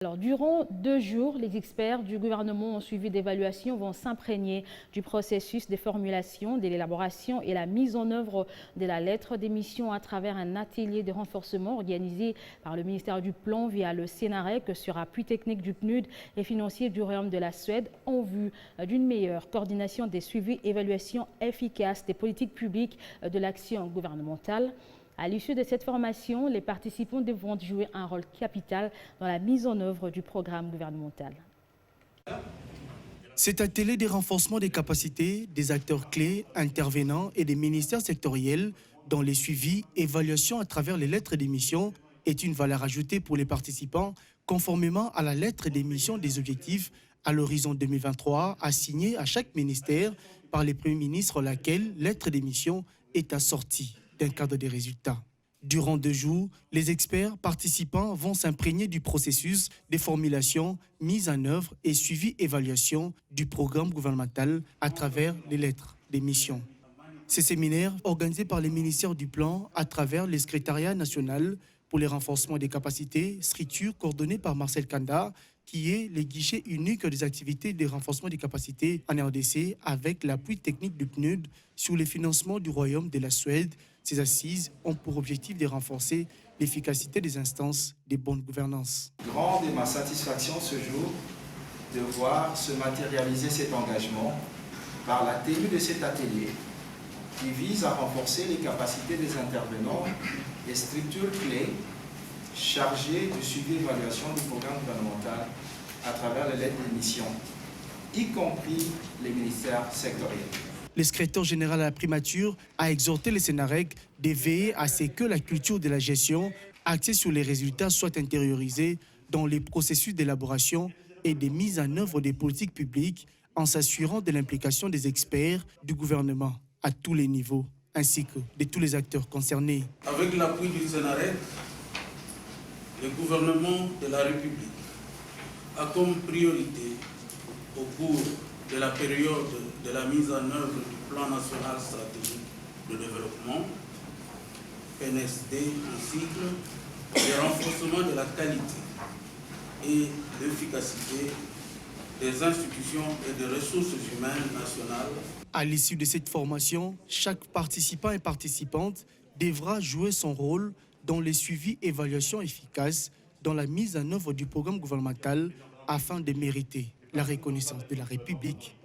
Alors, durant 2 jours, les experts du gouvernement en suivi d'évaluation vont s'imprégner du processus de formulation, de l'élaboration et la mise en œuvre de la lettre d'émission à travers un atelier de renforcement organisé par le ministère du Plan via le Sénarec sur appui technique du PNUD et financier du Royaume de la Suède en vue d'une meilleure coordination des suivis et évaluations efficaces des politiques publiques de l'action gouvernementale. À l'issue de cette formation, les participants devront jouer un rôle capital dans la mise en œuvre du programme gouvernemental. Cet atelier de renforcement des capacités des acteurs clés, intervenants et des ministères sectoriels dans les suivis, évaluations à travers les lettres d'émission est une valeur ajoutée pour les participants conformément à la lettre d'émission des objectifs à l'horizon 2023 assignée à chaque ministère par les premiers ministres, laquelle lettre d'émission est assortie d'un cadre des résultats. Durant 2 jours, les experts participants vont s'imprégner du processus de formulation, mise en œuvre et suivi-évaluation du programme gouvernemental à travers les lettres d'émission. Ces séminaires, organisés par les ministères du Plan à travers le Secrétariat national pour le renforcement des capacités, structure coordonnée par Marcel Kanda, qui est le guichet unique des activités de renforcement des capacités en RDC avec l'appui technique du PNUD sur le financement du Royaume de la Suède. Ces assises ont pour objectif de renforcer l'efficacité des instances de bonne gouvernance. Grande est ma satisfaction ce jour de voir se matérialiser cet engagement par la tenue de cet atelier qui vise à renforcer les capacités des intervenants et structures clés chargées de suivi et évaluation du programme gouvernemental à travers les lettres d'émission, y compris les ministères sectoriels. Le secrétaire général à la primature a exhorté les Sénarec de veiller à ce que la culture de la gestion axée sur les résultats soit intériorisée dans les processus d'élaboration et de mise en œuvre des politiques publiques en s'assurant de l'implication des experts du gouvernement à tous les niveaux ainsi que de tous les acteurs concernés. Avec l'appui du Sénarec, le gouvernement de la République a comme priorité au cours de la période de la mise en œuvre du Plan national stratégique de développement, PNSD en cycle, le renforcement de la qualité et l'efficacité des institutions et des ressources humaines nationales. À l'issue de cette formation, chaque participant et participante devra jouer son rôle dans les suivis et évaluations efficaces dans la mise en œuvre du programme gouvernemental afin de mériter la reconnaissance de la République.